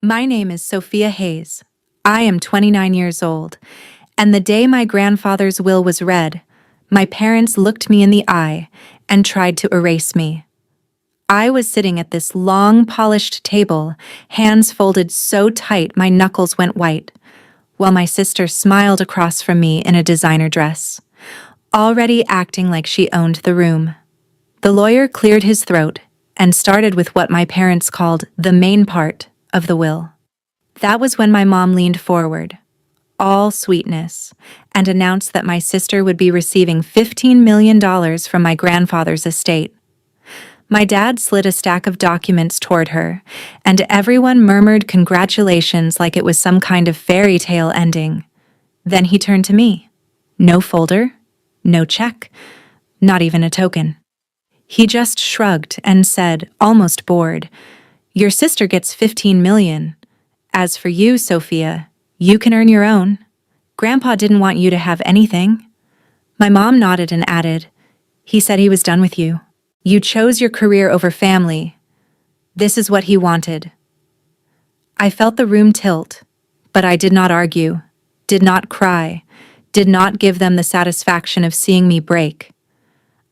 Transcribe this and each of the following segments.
My name is Sophia Hayes. I am 29 years old, and the day my grandfather's will was read, my parents looked me in the eye and tried to erase me. I was sitting at this long, polished table, hands folded so tight my knuckles went white, while my sister smiled across from me in a designer dress, already acting like she owned the room. The lawyer cleared his throat and started with what my parents called the main part of the will. That was when my mom leaned forward, all sweetness, and announced that my sister would be receiving $15 million from my grandfather's estate. My dad slid a stack of documents toward her, and everyone murmured congratulations like it was some kind of fairy tale ending. Then he turned to me. No folder, no check, not even a token. He just shrugged and said, almost bored, "Your sister gets 15 million. As for you, Sophia, you can earn your own. Grandpa didn't want you to have anything." My mom nodded and added, "He said he was done with you. You chose your career over family. This is what he wanted." I felt the room tilt, but I did not argue, did not cry, did not give them the satisfaction of seeing me break.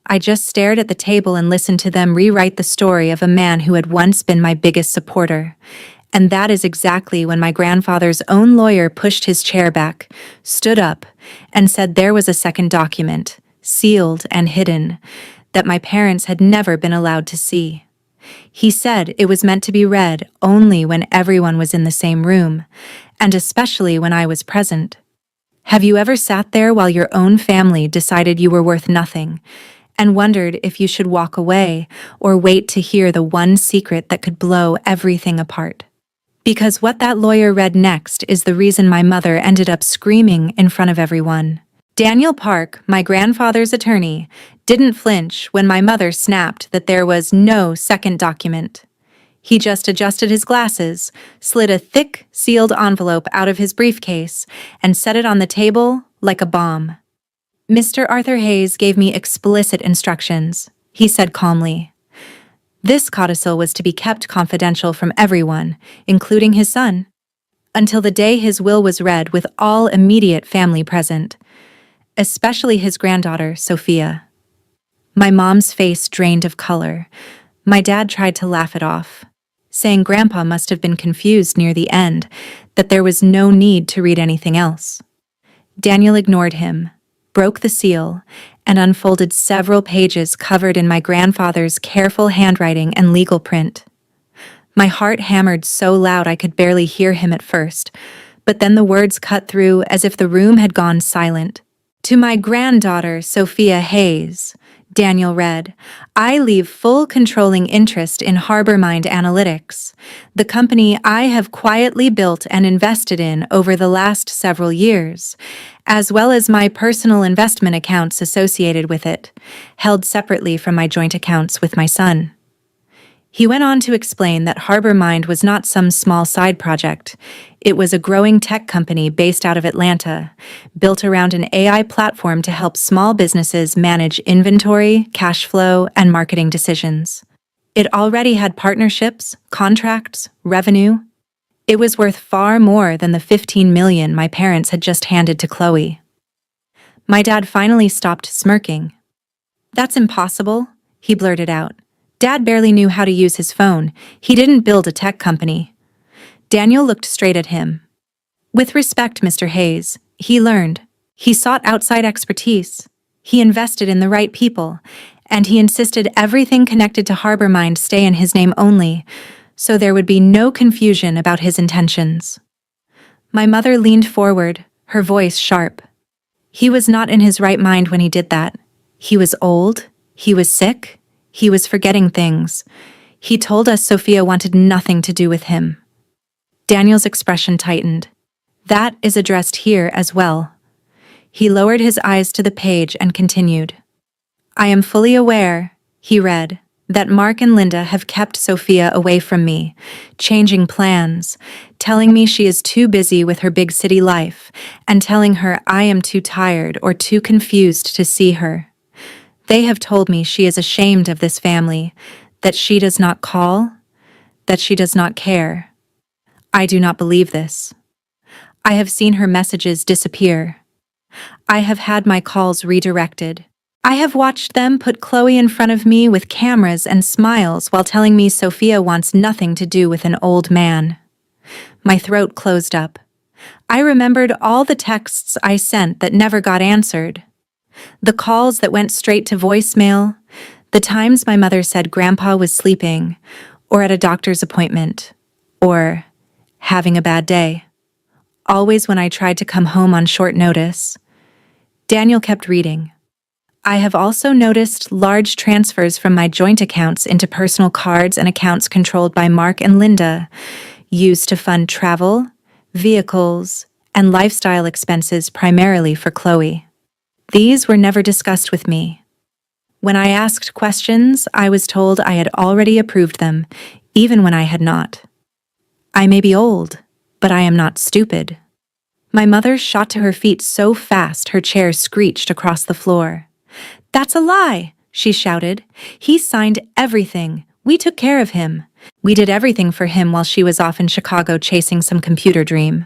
I just stared at the table and listened to them rewrite the story of a man who had once been my biggest supporter. And that is exactly when my grandfather's own lawyer pushed his chair back, stood up, and said there was a second document, sealed and hidden, that my parents had never been allowed to see. He said it was meant to be read only when everyone was in the same room, and especially when I was present. Have you ever sat there while your own family decided you were worth nothing, and wondered if you should walk away or wait to hear the one secret that could blow everything apart? Because what that lawyer read next is the reason my mother ended up screaming in front of everyone. Daniel Park, my grandfather's attorney, didn't flinch when my mother snapped that there was no second document. He just adjusted his glasses, slid a thick, sealed envelope out of his briefcase, and set it on the table like a bomb. "Mr. Arthur Hayes gave me explicit instructions," he said calmly. This codicil was to be kept confidential from everyone, including his son, until the day his will was read with all immediate family present, especially his granddaughter, Sophia. My mom's face drained of color. My dad tried to laugh it off, saying Grandpa must have been confused near the end, that there was no need to read anything else. Daniel ignored him, broke the seal, and unfolded several pages covered in my grandfather's careful handwriting and legal print. My heart hammered so loud I could barely hear him at first, but then the words cut through as if the room had gone silent. "To my granddaughter, Sophia Hayes," Daniel read, "I leave full controlling interest in HarborMind Analytics, the company I have quietly built and invested in over the last several years, as well as my personal investment accounts associated with it, held separately from my joint accounts with my son." He went on to explain that HarborMind was not some small side project. It was a growing tech company based out of Atlanta, built around an AI platform to help small businesses manage inventory, cash flow, and marketing decisions. It already had partnerships, contracts, revenue. It was worth far more than the $15 million my parents had just handed to Chloe. My dad finally stopped smirking. "That's impossible," he blurted out. Dad barely knew how to use his phone. He didn't build a tech company. Daniel looked straight at him. "With respect, Mr. Hayes, he learned. He sought outside expertise. He invested in the right people, and he insisted everything connected to HarborMind stay in his name only, so there would be no confusion about his intentions." My mother leaned forward, her voice sharp. "He was not in his right mind when he did that. He was old, he was sick, he was forgetting things. He told us Sophia wanted nothing to do with him." Daniel's expression tightened. "That is addressed here as well." He lowered his eyes to the page and continued. "I am fully aware," he read, "that Mark and Linda have kept Sophia away from me, changing plans, telling me she is too busy with her big city life, and telling her I am too tired or too confused to see her. They have told me she is ashamed of this family, that she does not call, that she does not care. I do not believe this. I have seen her messages disappear. I have had my calls redirected. I have watched them put Chloe in front of me with cameras and smiles while telling me Sophia wants nothing to do with an old man. My throat closed up. I remembered all the texts I sent that never got answered. The calls that went straight to voicemail, the times my mother said Grandpa was sleeping, or at a doctor's appointment, or having a bad day. Always when I tried to come home on short notice. Daniel kept reading. I have also noticed large transfers from my joint accounts into personal cards and accounts controlled by Mark and Linda, used to fund travel, vehicles, and lifestyle expenses primarily for Chloe. These were never discussed with me. When I asked questions, I was told I had already approved them, even when I had not. I may be old, but I am not stupid. My mother shot to her feet so fast her chair screeched across the floor. "That's a lie," she shouted. "He signed everything. We took care of him. We did everything for him while she was off in Chicago chasing some computer dream."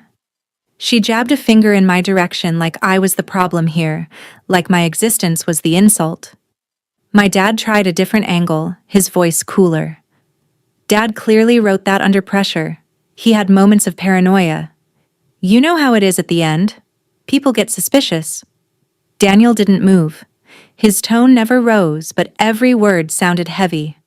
She jabbed a finger in my direction like I was the problem here, like my existence was the insult. My dad tried a different angle, his voice cooler. Dad clearly wrote that under pressure. He had moments of paranoia. You know how it is at the end. People get suspicious. Daniel didn't move. His tone never rose, but every word sounded heavy.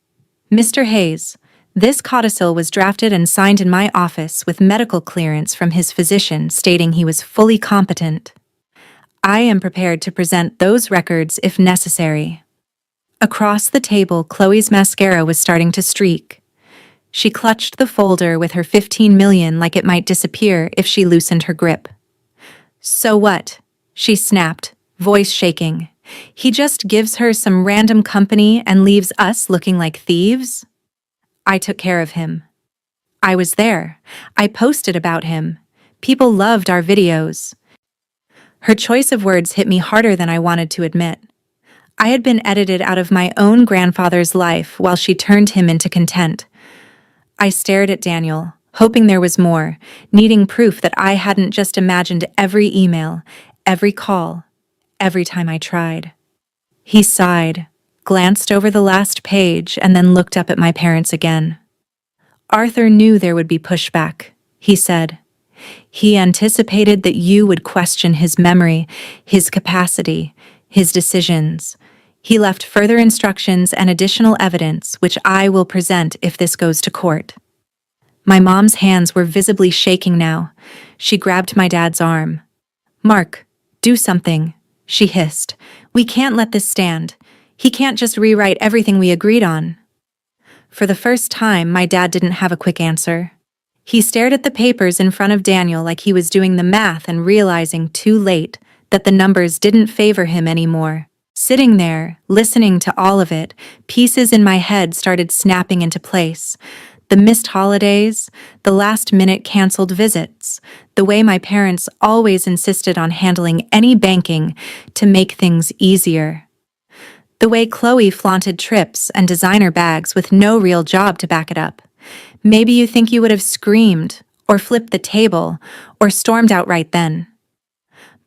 "Mr. Hayes, this codicil was drafted and signed in my office with medical clearance from his physician stating he was fully competent. I am prepared to present those records if necessary." Across the table, Chloe's mascara was starting to streak. She clutched the folder with her 15 million like it might disappear if she loosened her grip. "So what?" she snapped, voice shaking. "He just gives her some random company and leaves us looking like thieves?" I took care of him. I was there. I posted about him. People loved our videos. Her choice of words hit me harder than I wanted to admit. I had been edited out of my own grandfather's life while she turned him into content. I stared at Daniel, hoping there was more, needing proof that I hadn't just imagined every email, every call, every time I tried. He sighed, glanced over the last page, and then looked up at my parents again. "Arthur knew there would be pushback," he said. "He anticipated that you would question his memory, his capacity, his decisions. He left further instructions and additional evidence, which I will present if this goes to court." My mom's hands were visibly shaking now. She grabbed my dad's arm. "Mark, do something," she hissed. "We can't let this stand. He can't just rewrite everything we agreed on." For the first time, my dad didn't have a quick answer. He stared at the papers in front of Daniel like he was doing the math and realizing too late that the numbers didn't favor him anymore. Sitting there, listening to all of it, pieces in my head started snapping into place. The missed holidays, the last-minute canceled visits, the way my parents always insisted on handling any banking to make things easier. The way Chloe flaunted trips and designer bags with no real job to back it up. Maybe you think you would have screamed, or flipped the table, or stormed out right then.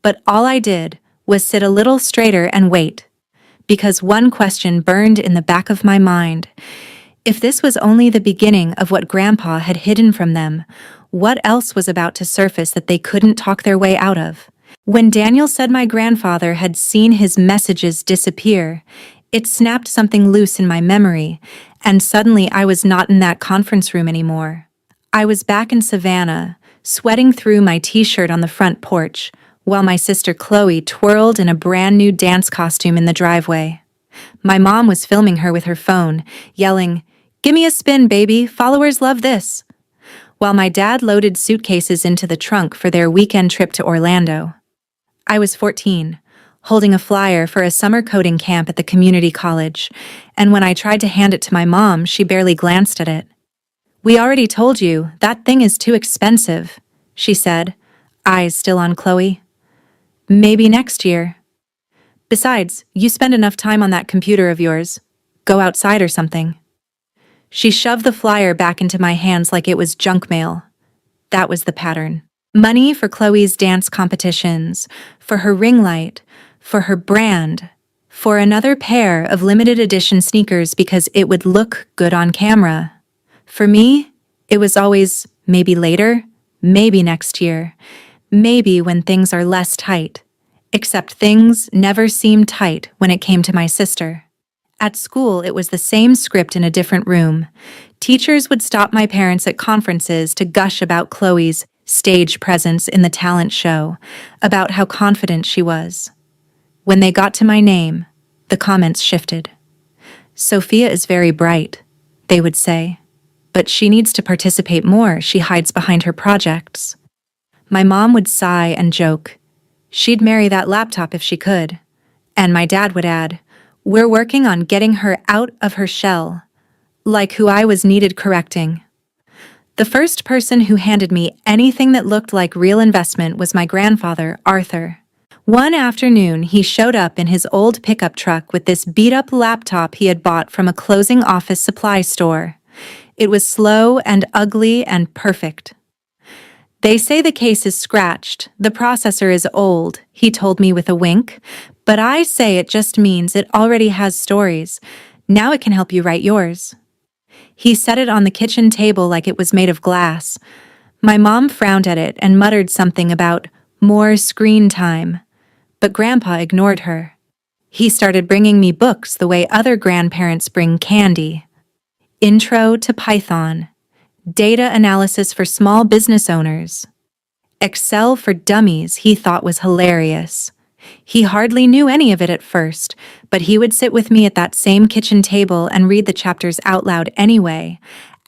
But all I did was sit a little straighter and wait, because one question burned in the back of my mind. If this was only the beginning of what Grandpa had hidden from them, what else was about to surface that they couldn't talk their way out of? When Daniel said my grandfather had seen his messages disappear, it snapped something loose in my memory, and suddenly I was not in that conference room anymore. I was back in Savannah, sweating through my t-shirt on the front porch, while my sister Chloe twirled in a brand new dance costume in the driveway. My mom was filming her with her phone, yelling, "Gimme a spin, baby, followers love this," while my dad loaded suitcases into the trunk for their weekend trip to Orlando. I was 14, holding a flyer for a summer coding camp at the community college, and when I tried to hand it to my mom, she barely glanced at it. "We already told you, that thing is too expensive," she said, eyes still on Chloe. "Maybe next year. Besides, you spend enough time on that computer of yours. Go outside or something." She shoved the flyer back into my hands like it was junk mail. That was the pattern. Money for Chloe's dance competitions, for her ring light, for her brand, for another pair of limited edition sneakers because it would look good on camera. For me, it was always maybe later, maybe next year, maybe when things are less tight. Except things never seemed tight when it came to my sister. At school, it was the same script in a different room. Teachers would stop my parents at conferences to gush about Chloe's stage presence in the talent show, about how confident she was. When they got to my name, the comments shifted. Sophia is very bright, they would say, but she needs to participate more. She hides behind her projects. My mom would sigh and joke. She'd marry that laptop if she could. And my dad would add, we're working on getting her out of her shell. Like who I was needed correcting. The first person who handed me anything that looked like real investment was my grandfather, Arthur. One afternoon, he showed up in his old pickup truck with this beat-up laptop he had bought from a closing office supply store. It was slow and ugly and perfect. They say the case is scratched, the processor is old, he told me with a wink, but I say it just means it already has stories. Now it can help you write yours. He set it on the kitchen table like it was made of glass. My mom frowned at it and muttered something about more screen time. But Grandpa ignored her. He started bringing me books the way other grandparents bring candy. Intro to Python. Data analysis for small business owners. Excel for dummies he thought was hilarious. He hardly knew any of it at first, but he would sit with me at that same kitchen table and read the chapters out loud anyway,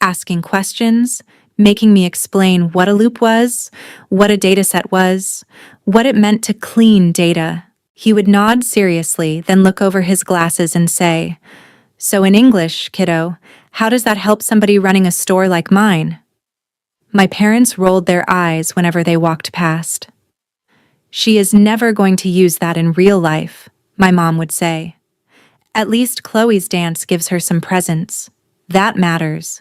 asking questions, making me explain what a loop was, what a dataset was, what it meant to clean data. He would nod seriously, then look over his glasses and say, "So in English, kiddo, how does that help somebody running a store like mine?" My parents rolled their eyes whenever they walked past. "She is never going to use that in real life," my mom would say. "At least Chloe's dance gives her some presence. That matters."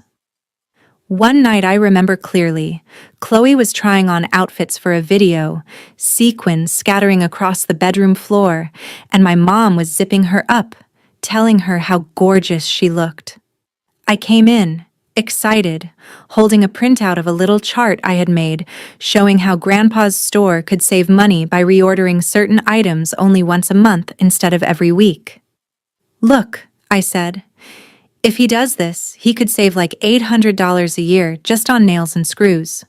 One night I remember clearly, Chloe was trying on outfits for a video, sequins scattering across the bedroom floor, and my mom was zipping her up, telling her how gorgeous she looked. I came in, excited, holding a printout of a little chart I had made showing how Grandpa's store could save money by reordering certain items only once a month instead of every week. "Look," I said, "if he does this, he could save like $800 a year just on nails and screws."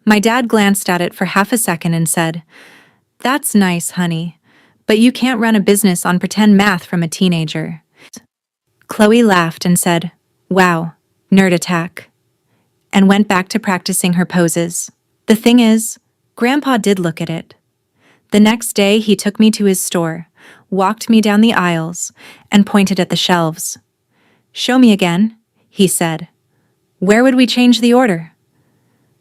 My dad glanced at it for half a second and said, "That's nice, honey, but you can't run a business on pretend math from a teenager." Chloe laughed and said, "Wow, nerd attack," and went back to practicing her poses. The thing is, Grandpa did look at it. The next day, he took me to his store, walked me down the aisles, and pointed at the shelves. "Show me again," he said. "Where would we change the order?"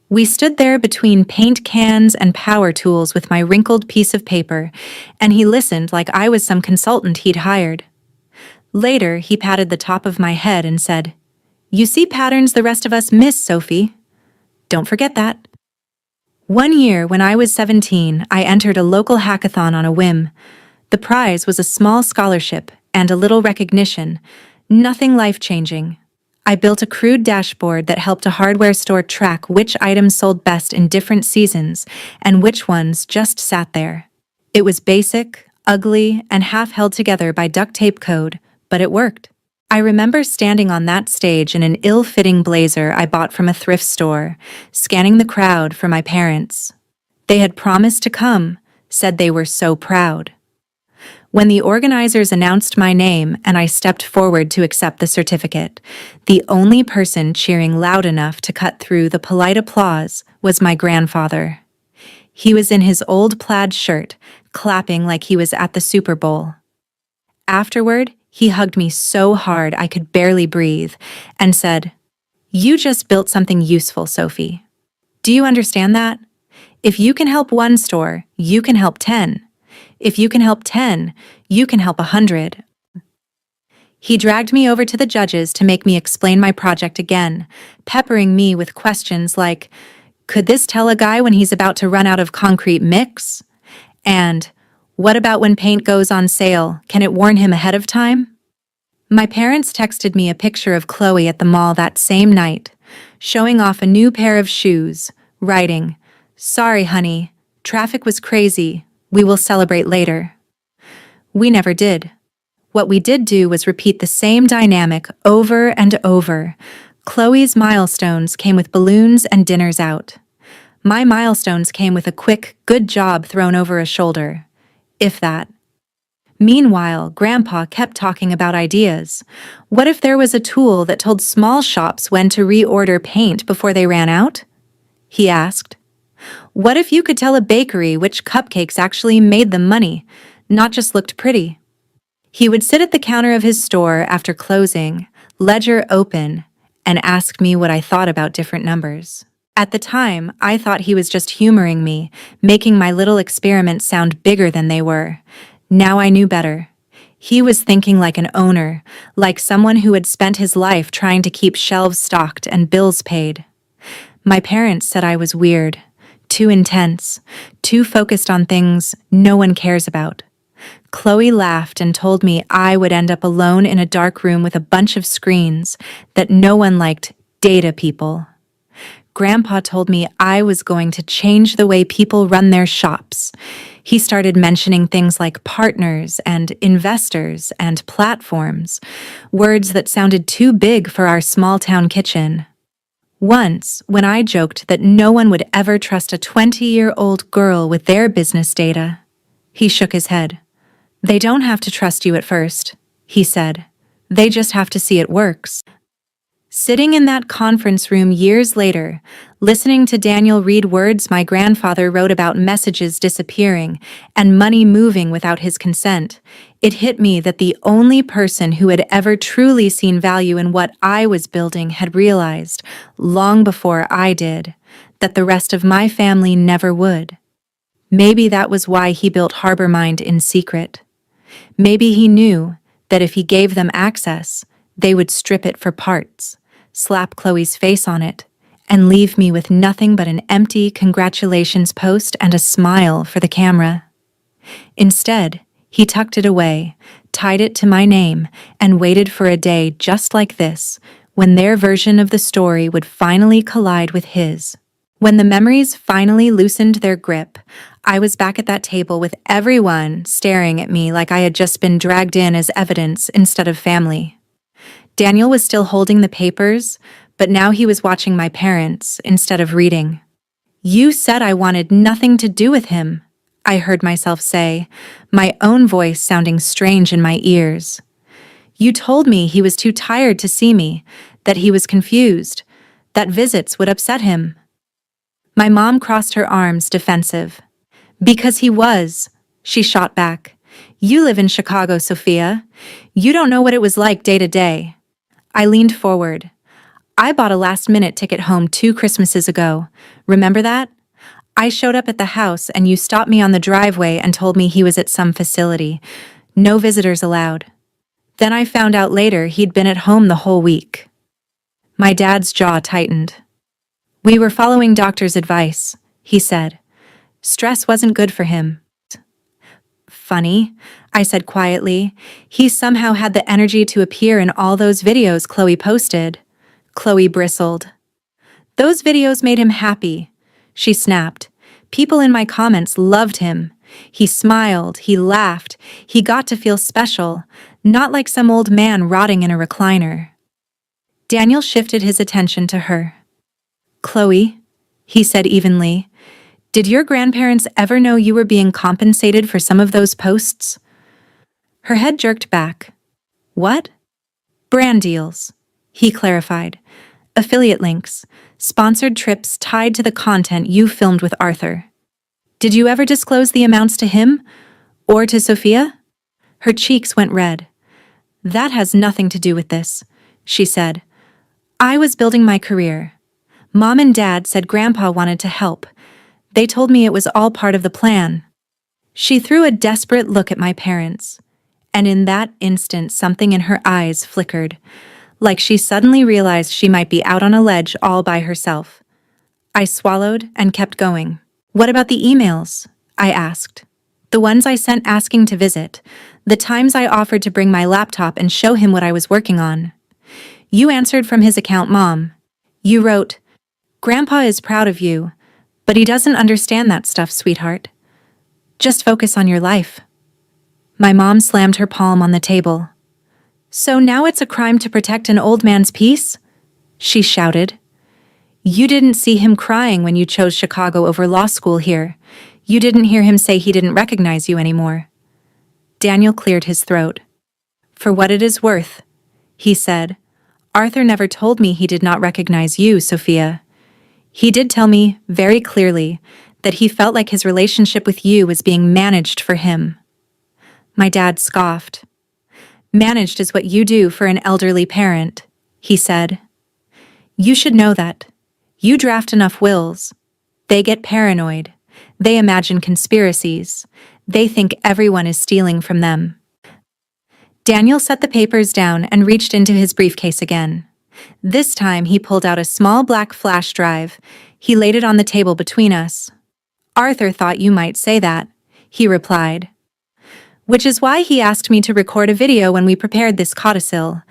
We stood there between paint cans and power tools with my wrinkled piece of paper, and he listened like I was some consultant he'd hired. Later, he patted the top of my head and said, "You see patterns the rest of us miss, Sophie. Don't forget that." One year, when I was 17, I entered a local hackathon on a whim. The prize was a small scholarship and a little recognition, nothing life-changing. I built a crude dashboard that helped a hardware store track which items sold best in different seasons and which ones just sat there. It was basic, ugly, and half held together by duct tape code, but it worked. I remember standing on that stage in an ill-fitting blazer I bought from a thrift store, scanning the crowd for my parents. They had promised to come, said they were so proud. When the organizers announced my name and I stepped forward to accept the certificate, the only person cheering loud enough to cut through the polite applause was my grandfather. He was in his old plaid shirt, clapping like he was at the Super Bowl. Afterward, he hugged me so hard I could barely breathe and said, "You just built something useful, Sophie. Do you understand that? If you can help one store, you can help 10. If you can help 10, you can help 100. He dragged me over to the judges to make me explain my project again, peppering me with questions like, Could this tell a guy when he's about to run out of concrete mix? And what about when paint goes on sale? Can it warn him ahead of time? My parents texted me a picture of Chloe at the mall that same night, showing off a new pair of shoes, writing, "Sorry, honey, traffic was crazy. We will celebrate later." We never did. What we did do was repeat the same dynamic over and over. Chloe's milestones came with balloons and dinners out. My milestones came with a quick, "good job" thrown over a shoulder. If that. Meanwhile, Grandpa kept talking about ideas. What if there was a tool that told small shops when to reorder paint before they ran out? He asked. What if you could tell a bakery which cupcakes actually made them money, not just looked pretty? He would sit at the counter of his store after closing, ledger open, and ask me what I thought about different numbers. At the time, I thought he was just humoring me, making my little experiments sound bigger than they were. Now I knew better. He was thinking like an owner, like someone who had spent his life trying to keep shelves stocked and bills paid. My parents said I was weird, too intense, too focused on things no one cares about. Chloe laughed and told me I would end up alone in a dark room with a bunch of screens, that no one liked data people. Grandpa told me I was going to change the way people run their shops. He started mentioning things like partners and investors and platforms, words that sounded too big for our small-town kitchen. Once, when I joked that no one would ever trust a 20-year-old girl with their business data, he shook his head. "They don't have to trust you at first," he said. "They just have to see it works." Sitting in that conference room years later, listening to Daniel read words my grandfather wrote about messages disappearing and money moving without his consent, it hit me that the only person who had ever truly seen value in what I was building had realized, long before I did, that the rest of my family never would. Maybe that was why he built Harbormind in secret. Maybe he knew that if he gave them access, they would strip it for parts, slap Chloe's face on it, and leave me with nothing but an empty congratulations post and a smile for the camera. Instead, he tucked it away, tied it to my name, and waited for a day just like this, when their version of the story would finally collide with his. When the memories finally loosened their grip, I was back at that table with everyone staring at me like I had just been dragged in as evidence instead of family. Daniel was still holding the papers, but now he was watching my parents instead of reading. "You said I wanted nothing to do with him," I heard myself say, my own voice sounding strange in my ears. "You told me he was too tired to see me, that he was confused, that visits would upset him." My mom crossed her arms, defensive. "Because he was," she shot back. "You live in Chicago, Sophia. You don't know what it was like day to day." I leaned forward. "I bought a last-minute ticket home 2 Christmases ago. Remember that? I showed up at the house and you stopped me on the driveway and told me he was at some facility. No visitors allowed. Then I found out later he'd been at home the whole week." My dad's jaw tightened. "We were following doctor's advice," he said. "Stress wasn't good for him." "Funny," I said quietly. "He somehow had the energy to appear in all those videos Chloe posted." Chloe bristled. "Those videos made him happy," she snapped. "People in my comments loved him. He smiled, he laughed, he got to feel special, not like some old man rotting in a recliner." Daniel shifted his attention to her. "Chloe," he said evenly, "did your grandparents ever know you were being compensated for some of those posts?" Her head jerked back. "What?" "Brand deals," he clarified. "Affiliate links, sponsored trips tied to the content you filmed with Arthur. Did you ever disclose the amounts to him? Or to Sophia?" Her cheeks went red. "That has nothing to do with this," she said. "I was building my career. Mom and Dad said Grandpa wanted to help. They told me it was all part of the plan." She threw a desperate look at my parents, and in that instant something in her eyes flickered, like she suddenly realized she might be out on a ledge all by herself. I swallowed and kept going. What about the emails? I asked. The ones I sent asking to visit. The times I offered to bring my laptop and show him what I was working on. You answered from his account, Mom. You wrote, Grandpa is proud of you, but he doesn't understand that stuff, sweetheart. Just focus on your life. My mom slammed her palm on the table. So now it's a crime to protect an old man's peace? She shouted. You didn't see him crying when you chose Chicago over law school here. You didn't hear him say he didn't recognize you anymore. Daniel cleared his throat. For what it is worth, he said, Arthur never told me he did not recognize you, Sophia. He did tell me, very clearly, that he felt like his relationship with you was being managed for him. My dad scoffed. Managed is what you do for an elderly parent, he said. You should know that. You draft enough wills. They get paranoid. They imagine conspiracies. They think everyone is stealing from them. Daniel set the papers down and reached into his briefcase again. This time he pulled out a small black flash drive. He laid it on the table between us. Arthur thought you might say that, he replied. Which is why he asked me to record a video when we prepared this codicil.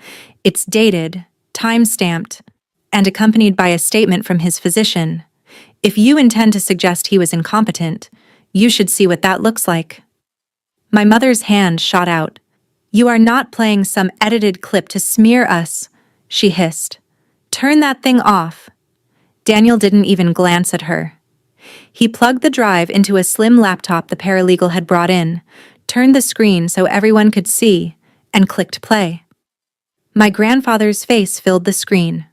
It's dated, time-stamped, and accompanied by a statement from his physician. If you intend to suggest he was incompetent, you should see what that looks like. My mother's hand shot out. You are not playing some edited clip to smear us, she hissed. Turn that thing off. Daniel didn't even glance at her. He plugged the drive into a slim laptop the paralegal had brought in, turned the screen so everyone could see, and clicked play. My grandfather's face filled the screen,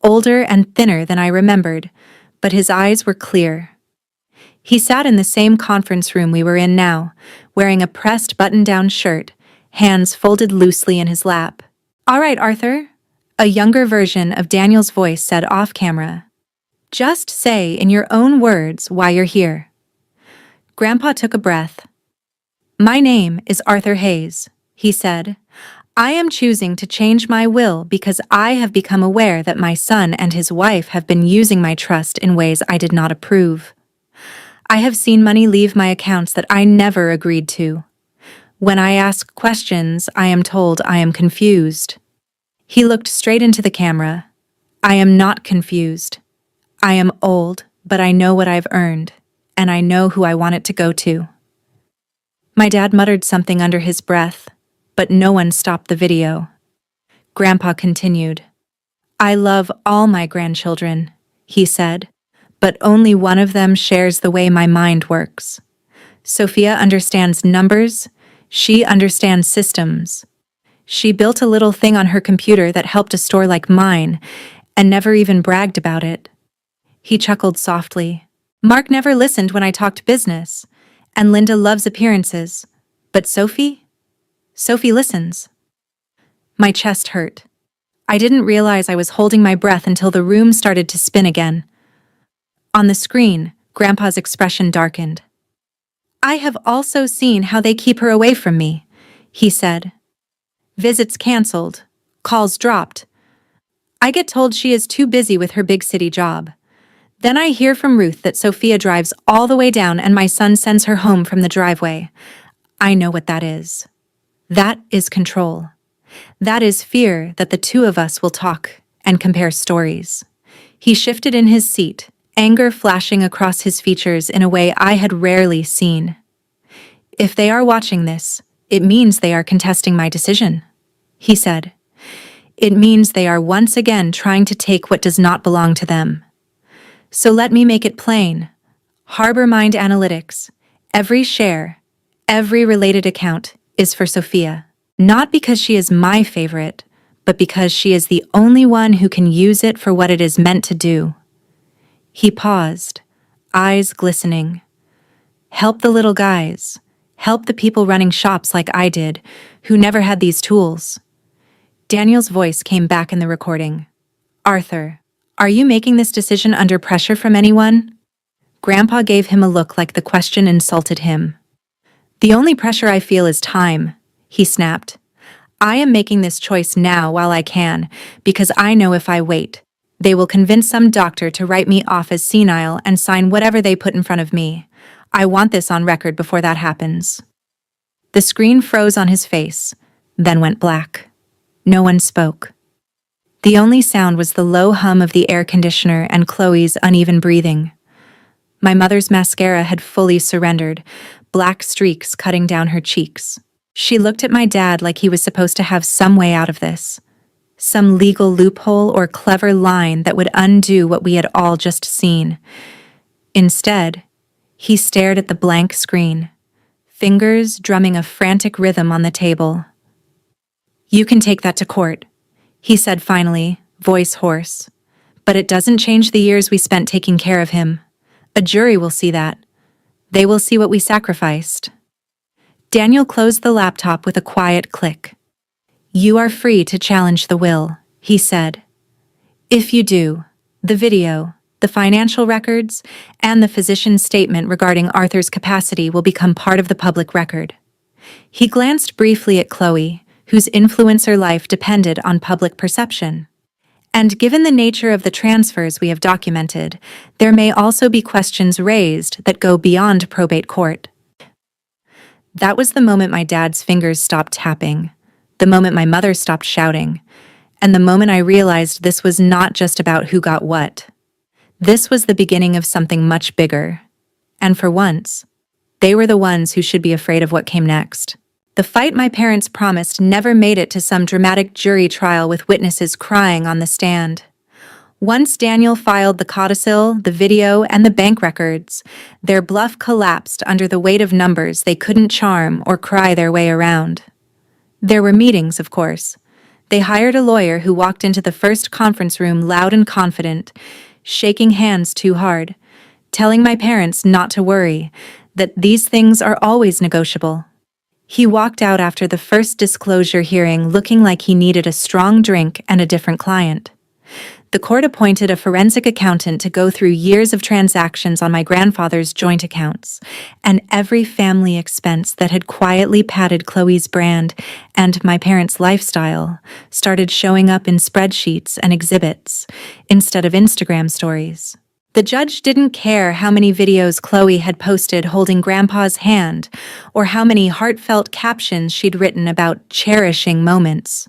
older and thinner than I remembered, but his eyes were clear. He sat in the same conference room we were in now, wearing a pressed button-down shirt, hands folded loosely in his lap. All right, Arthur, a younger version of Daniel's voice said off camera. Just say in your own words why you're here. Grandpa took a breath. My name is Arthur Hayes, he said. I am choosing to change my will because I have become aware that my son and his wife have been using my trust in ways I did not approve. I have seen money leave my accounts that I never agreed to. When I ask questions, I am told I am confused. He looked straight into the camera. I am not confused. I am old, but I know what I've earned, and I know who I want it to go to. My dad muttered something under his breath, but no one stopped the video. Grandpa continued. I love all my grandchildren, he said, but only one of them shares the way my mind works. Sophia understands numbers. She understands systems. She built a little thing on her computer that helped a store like mine, and never even bragged about it. He chuckled softly. Mark never listened when I talked business, and Linda loves appearances. But Sophie listens. My chest hurt. I didn't realize I was holding my breath until the room started to spin again. On the screen, Grandpa's expression darkened. I have also seen how they keep her away from me, he said. Visits canceled, calls dropped. I get told she is too busy with her big city job. Then I hear from Ruth that Sophia drives all the way down and my son sends her home from the driveway. I know what that is. That is control. That is fear that the two of us will talk and compare stories. He shifted in his seat, anger flashing across his features in a way I had rarely seen. If they are watching this, it means they are contesting my decision, he said. It means they are once again trying to take what does not belong to them. So let me make it plain. Harbor Mind Analytics, every share, every related account is for Sophia. Not because she is my favorite, but because she is the only one who can use it for what it is meant to do. He paused, eyes glistening. Help the little guys. Help the people running shops like I did, who never had these tools. Daniel's voice came back in the recording. Arthur, are you making this decision under pressure from anyone? Grandpa gave him a look like the question insulted him. The only pressure I feel is time, he snapped. I am making this choice now while I can, because I know if I wait, They will convince some doctor to write me off as senile and sign whatever they put in front of me. I want this on record before that happens." The screen froze on his face, then went black. No one spoke. The only sound was the low hum of the air conditioner and Chloe's uneven breathing. My mother's mascara had fully surrendered, black streaks cutting down her cheeks. She looked at my dad like he was supposed to have some way out of this. Some legal loophole or clever line that would undo what we had all just seen. Instead, he stared at the blank screen, fingers drumming a frantic rhythm on the table. "You can take that to court," he said finally, voice hoarse. "But it doesn't change the years we spent taking care of him. A jury will see that. They will see what we sacrificed." Daniel closed the laptop with a quiet click. "You are free to challenge the will," he said. "If you do, the video, the financial records, and the physician's statement regarding Arthur's capacity will become part of the public record." He glanced briefly at Chloe, whose influencer life depended on public perception. "And given the nature of the transfers we have documented, there may also be questions raised that go beyond probate court." That was the moment my dad's fingers stopped tapping, the moment my mother stopped shouting, and the moment I realized this was not just about who got what. This was the beginning of something much bigger. And for once, they were the ones who should be afraid of what came next. The fight my parents promised never made it to some dramatic jury trial with witnesses crying on the stand. Once Daniel filed the codicil, the video, and the bank records, their bluff collapsed under the weight of numbers they couldn't charm or cry their way around. There were meetings, of course. They hired a lawyer who walked into the first conference room loud and confident, shaking hands too hard, telling my parents not to worry, that these things are always negotiable. He walked out after the first disclosure hearing looking like he needed a strong drink and a different client. The court appointed a forensic accountant to go through years of transactions on my grandfather's joint accounts, and every family expense that had quietly padded Chloe's brand and my parents' lifestyle started showing up in spreadsheets and exhibits instead of Instagram stories. The judge didn't care how many videos Chloe had posted holding Grandpa's hand or how many heartfelt captions she'd written about cherishing moments.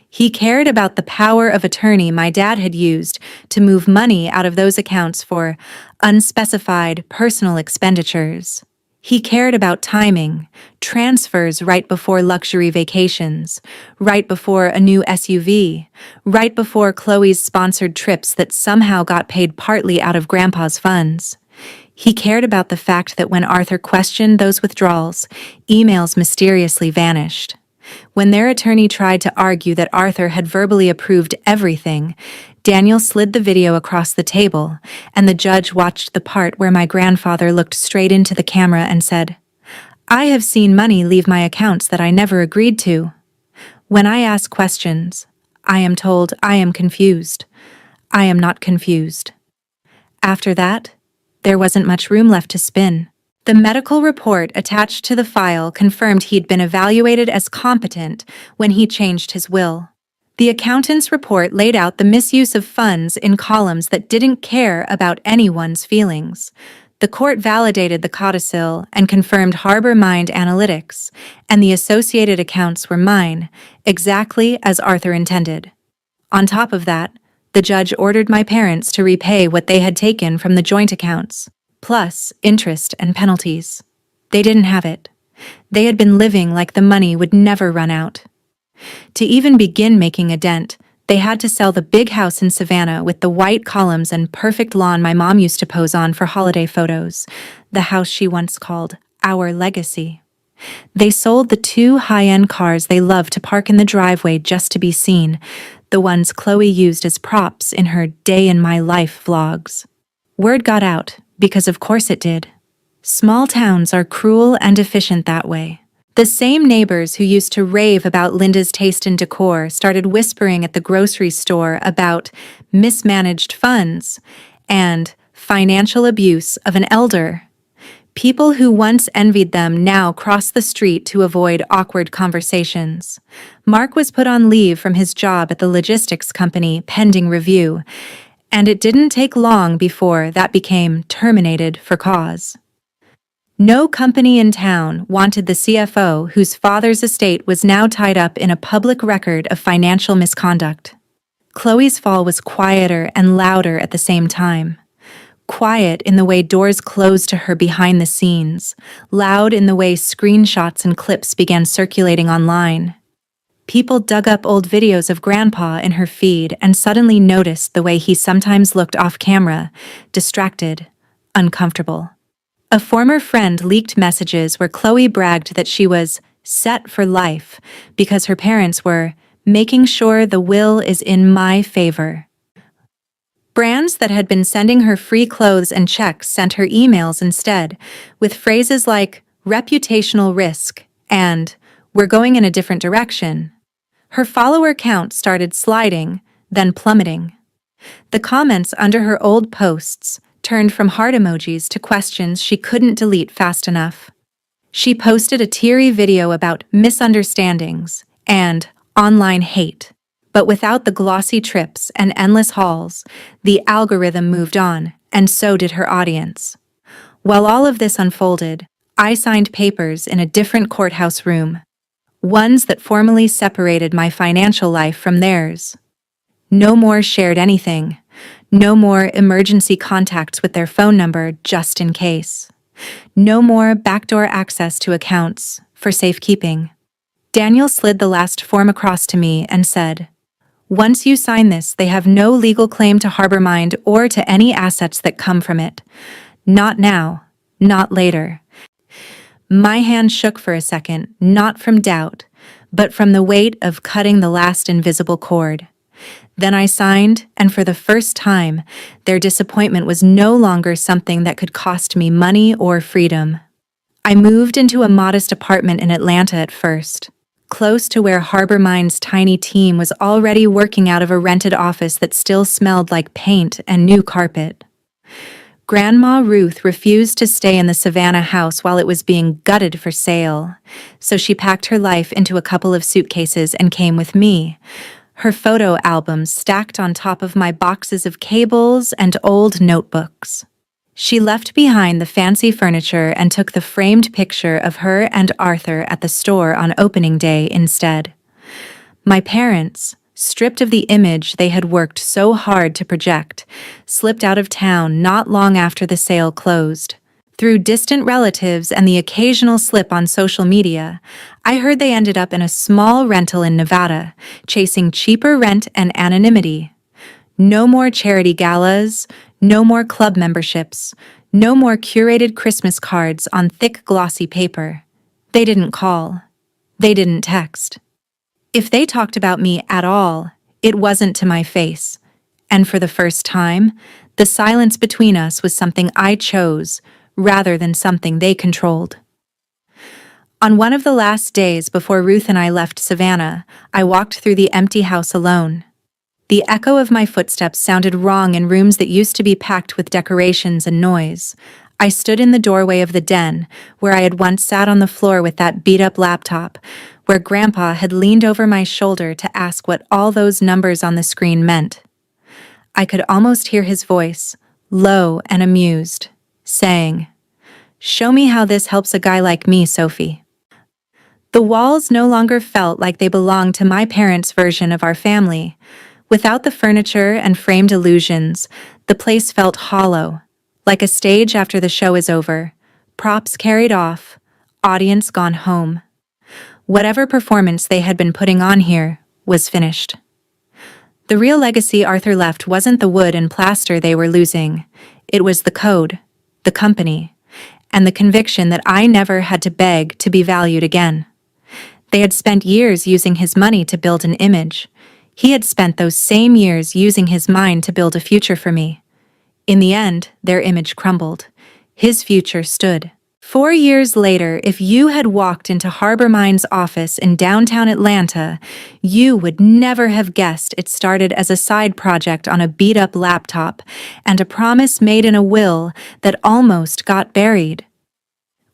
He cared about the power of attorney my dad had used to move money out of those accounts for unspecified personal expenditures. He cared about timing, transfers right before luxury vacations, right before a new SUV, right before Chloe's sponsored trips that somehow got paid partly out of Grandpa's funds. He cared about the fact that when Arthur questioned those withdrawals, emails mysteriously vanished. When their attorney tried to argue that Arthur had verbally approved everything, Daniel slid the video across the table, and the judge watched the part where my grandfather looked straight into the camera and said, "I have seen money leave my accounts that I never agreed to. When I ask questions, I am told I am confused. I am not confused." After that, there wasn't much room left to spin. The medical report attached to the file confirmed he'd been evaluated as competent when he changed his will. The accountant's report laid out the misuse of funds in columns that didn't care about anyone's feelings. The court validated the codicil and confirmed Harbor Mind Analytics, and the associated accounts were mine, exactly as Arthur intended. On top of that, the judge ordered my parents to repay what they had taken from the joint accounts, plus interest and penalties. They didn't have it. They had been living like the money would never run out. To even begin making a dent, they had to sell the big house in Savannah with the white columns and perfect lawn my mom used to pose on for holiday photos, the house she once called our legacy. They sold the 2 high-end cars they loved to park in the driveway just to be seen, the ones Chloe used as props in her Day in My Life vlogs. Word got out, because of course it did. Small towns are cruel and efficient that way. The same neighbors who used to rave about Linda's taste in decor started whispering at the grocery store about mismanaged funds and financial abuse of an elder. People who once envied them now crossed the street to avoid awkward conversations. Mark was put on leave from his job at the logistics company pending review, And it didn't take long before that became terminated for cause. No company in town wanted the CFO whose father's estate was now tied up in a public record of financial misconduct. Chloe's fall was quieter and louder at the same time. Quiet in the way doors closed to her behind the scenes, loud in the way screenshots and clips began circulating online. People dug up old videos of Grandpa in her feed and suddenly noticed the way he sometimes looked off camera, distracted, uncomfortable. A former friend leaked messages where Chloe bragged that she was set for life because her parents were making sure the will is in my favor. Brands that had been sending her free clothes and checks sent her emails instead, with phrases like reputational risk and we're going in a different direction. Her follower count started sliding, then plummeting. The comments under her old posts turned from heart emojis to questions she couldn't delete fast enough. She posted a teary video about misunderstandings and online hate. But without the glossy trips and endless hauls, the algorithm moved on, and so did her audience. While all of this unfolded, I signed papers in a different courthouse room, ones that formally separated my financial life from theirs. No more shared anything. No more emergency contacts with their phone number just in case. No more backdoor access to accounts for safekeeping. Daniel slid the last form across to me and said, "Once you sign this, they have no legal claim to HarborMind or to any assets that come from it. Not now, not later." My hand shook for a second, not from doubt, but from the weight of cutting the last invisible cord. Then I signed, and for the first time, their disappointment was no longer something that could cost me money or freedom. I moved into a modest apartment in Atlanta at first, close to where HarborMind's tiny team was already working out of a rented office that still smelled like paint and new carpet. Grandma Ruth refused to stay in the Savannah house while it was being gutted for sale, so she packed her life into a couple of suitcases and came with me, her photo albums stacked on top of my boxes of cables and old notebooks. She left behind the fancy furniture and took the framed picture of her and Arthur at the store on opening day instead. My parents, stripped of the image they had worked so hard to project, slipped out of town not long after the sale closed. Through distant relatives and the occasional slip on social media, I heard they ended up in a small rental in Nevada, chasing cheaper rent and anonymity. No more charity galas, no more club memberships, no more curated Christmas cards on thick glossy paper. They didn't call. They didn't text. If they talked about me at all, it wasn't to my face. And for the first time, the silence between us was something I chose, rather than something they controlled. On one of the last days before Ruth and I left Savannah, I walked through the empty house alone. The echo of my footsteps sounded wrong in rooms that used to be packed with decorations and noise. I stood in the doorway of the den, where I had once sat on the floor with that beat-up laptop, where Grandpa had leaned over my shoulder to ask what all those numbers on the screen meant. I could almost hear his voice, low and amused, saying, "Show me how this helps a guy like me, Sophie." The walls no longer felt like they belonged to my parents' version of our family. Without the furniture and framed illusions, the place felt hollow, like a stage after the show is over, props carried off, audience gone home. Whatever performance they had been putting on here was finished. The real legacy Arthur left wasn't the wood and plaster they were losing. It was the code, the company, and the conviction that I never had to beg to be valued again. They had spent years using his money to build an image. He had spent those same years using his mind to build a future for me. In the end, their image crumbled. His future stood. 4 years later, if you had walked into HarborMind's office in downtown Atlanta, you would never have guessed it started as a side project on a beat-up laptop and a promise made in a will that almost got buried.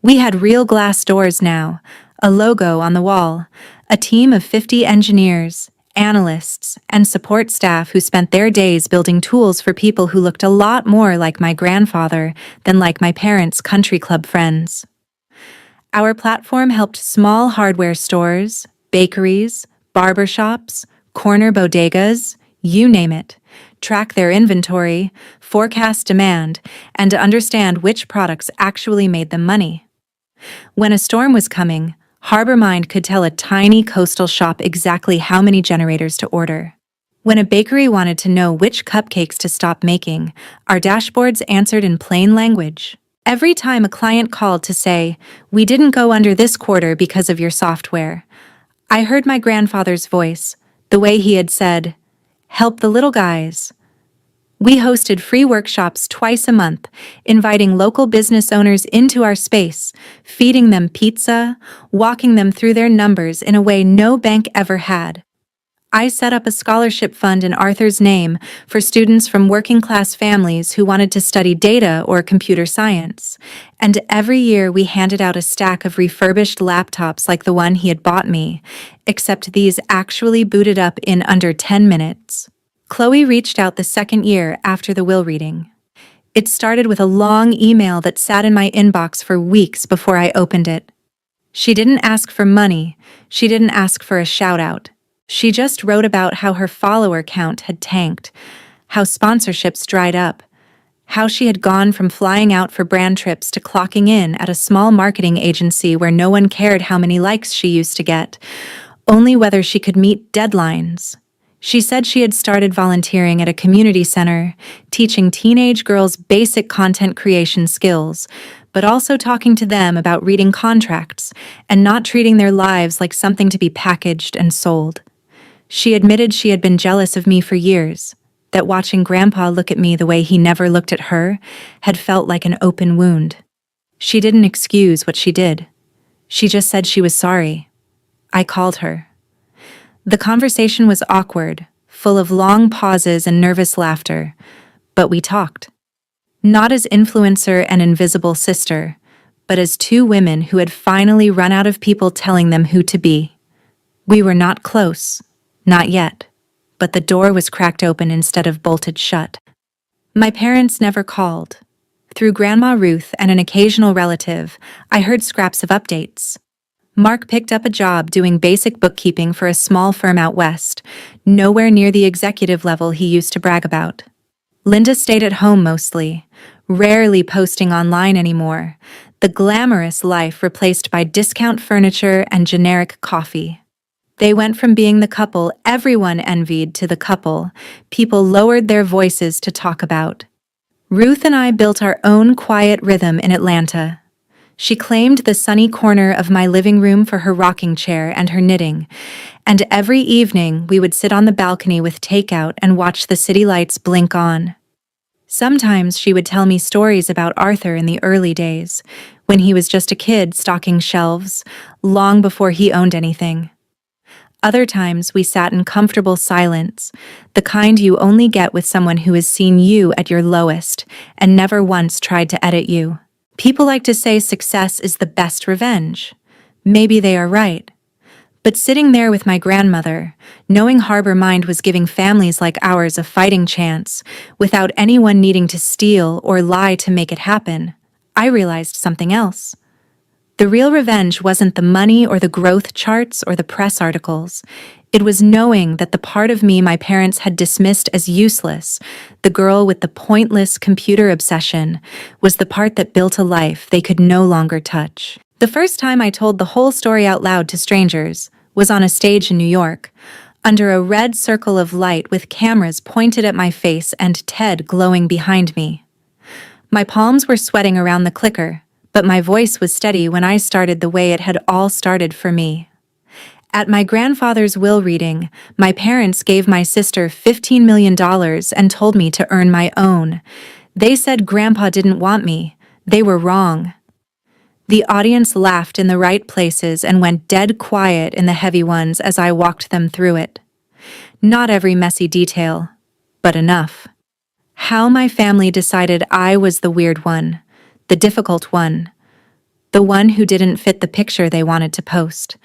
We had real glass doors now, a logo on the wall, a team of 50 engineers, analysts, and support staff who spent their days building tools for people who looked a lot more like my grandfather than like my parents' country club friends. Our platform helped small hardware stores, bakeries, barbershops, corner bodegas, you name it, track their inventory, forecast demand, and to understand which products actually made them money. When a storm was coming, HarborMind could tell a tiny coastal shop exactly how many generators to order. When a bakery wanted to know which cupcakes to stop making, our dashboards answered in plain language. Every time a client called to say, "We didn't go under this quarter because of your software," I heard my grandfather's voice, the way he had said, "Help the little guys." We hosted free workshops twice a month, inviting local business owners into our space, feeding them pizza, walking them through their numbers in a way no bank ever had. I set up a scholarship fund in Arthur's name for students from working-class families who wanted to study data or computer science, and every year we handed out a stack of refurbished laptops like the one he had bought me, except these actually booted up in under 10 minutes. Chloe reached out the second year after the will reading. It started with a long email that sat in my inbox for weeks before I opened it. She didn't ask for money, she didn't ask for a shout-out. She just wrote about how her follower count had tanked, how sponsorships dried up, how she had gone from flying out for brand trips to clocking in at a small marketing agency where no one cared how many likes she used to get, only whether she could meet deadlines. She said she had started volunteering at a community center, teaching teenage girls basic content creation skills, but also talking to them about reading contracts and not treating their lives like something to be packaged and sold. She admitted she had been jealous of me for years, that watching Grandpa look at me the way he never looked at her had felt like an open wound. She didn't excuse what she did. She just said she was sorry. I called her. The conversation was awkward, full of long pauses and nervous laughter, but we talked. Not as influencer and invisible sister, but as two women who had finally run out of people telling them who to be. We were not close, not yet, but the door was cracked open instead of bolted shut. My parents never called. Through Grandma Ruth and an occasional relative, I heard scraps of updates. Mark picked up a job doing basic bookkeeping for a small firm out west, nowhere near the executive level he used to brag about. Linda stayed at home mostly, rarely posting online anymore, the glamorous life replaced by discount furniture and generic coffee. They went from being the couple everyone envied to the couple people lowered their voices to talk about. Ruth and I built our own quiet rhythm in Atlanta. She claimed the sunny corner of my living room for her rocking chair and her knitting, and every evening we would sit on the balcony with takeout and watch the city lights blink on. Sometimes she would tell me stories about Arthur in the early days, when he was just a kid stocking shelves, long before he owned anything. Other times we sat in comfortable silence, the kind you only get with someone who has seen you at your lowest and never once tried to edit you. People like to say success is the best revenge. Maybe they are right. But sitting there with my grandmother, knowing HarborMind was giving families like ours a fighting chance, without anyone needing to steal or lie to make it happen, I realized something else. The real revenge wasn't the money or the growth charts or the press articles. It was knowing that the part of me my parents had dismissed as useless, the girl with the pointless computer obsession, was the part that built a life they could no longer touch. The first time I told the whole story out loud to strangers was on a stage in New York, under a red circle of light with cameras pointed at my face and Ted glowing behind me. My palms were sweating around the clicker, but my voice was steady when I started the way it had all started for me. At my grandfather's will reading, my parents gave my sister $15 million and told me to earn my own. They said Grandpa didn't want me. They were wrong. The audience laughed in the right places and went dead quiet in the heavy ones as I walked them through it. Not every messy detail, but enough. How my family decided I was the weird one, the difficult one, the one who didn't fit the picture they wanted to post.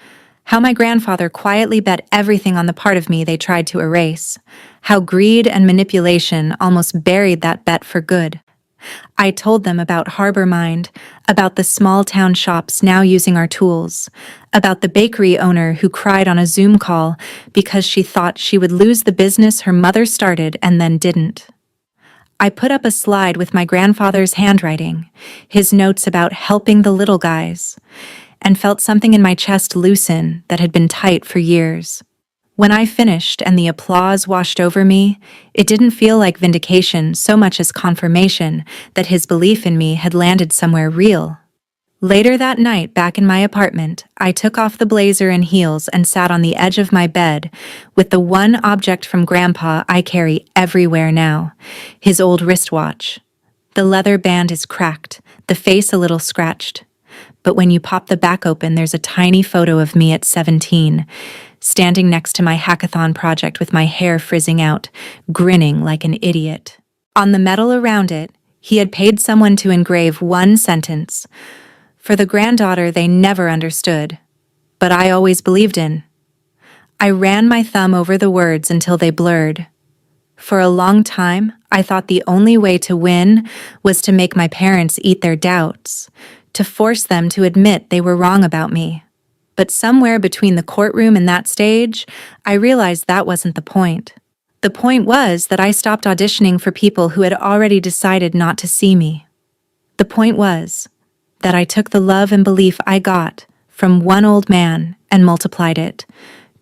How my grandfather quietly bet everything on the part of me they tried to erase. How greed and manipulation almost buried that bet for good. I told them about Harbor Mind, about the small town shops now using our tools, about the bakery owner who cried on a Zoom call because she thought she would lose the business her mother started and then didn't. I put up a slide with my grandfather's handwriting, his notes about helping the little guys, and felt something in my chest loosen that had been tight for years. When I finished and the applause washed over me, it didn't feel like vindication so much as confirmation that his belief in me had landed somewhere real. Later that night, back in my apartment, I took off the blazer and heels and sat on the edge of my bed with the one object from Grandpa I carry everywhere now, his old wristwatch. The leather band is cracked, the face a little scratched. But when you pop the back open, there's a tiny photo of me at 17, standing next to my hackathon project with my hair frizzing out, grinning like an idiot. On the metal around it, he had paid someone to engrave one sentence. For the granddaughter they never understood, but I always believed in. I ran my thumb over the words until they blurred. For a long time, I thought the only way to win was to make my parents eat their doubts, to force them to admit they were wrong about me. But somewhere between the courtroom and that stage, I realized that wasn't the point. The point was that I stopped auditioning for people who had already decided not to see me. The point was that I took the love and belief I got from one old man and multiplied it,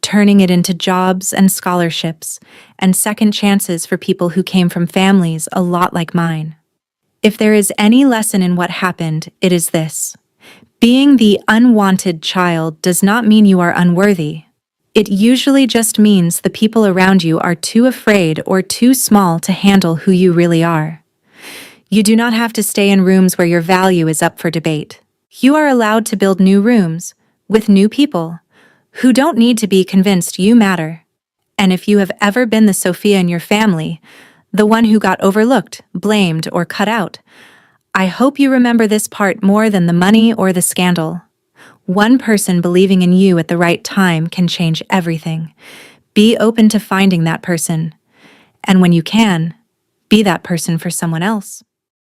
turning it into jobs and scholarships and second chances for people who came from families a lot like mine. If there is any lesson in what happened, it is this. Being the unwanted child does not mean you are unworthy. It usually just means the people around you are too afraid or too small to handle who you really are. You do not have to stay in rooms where your value is up for debate. You are allowed to build new rooms with new people who don't need to be convinced you matter. And if you have ever been the Sophia in your family, the one who got overlooked, blamed, or cut out, I hope you remember this part more than the money or the scandal. One person believing in you at the right time can change everything. Be open to finding that person. And when you can, be that person for someone else.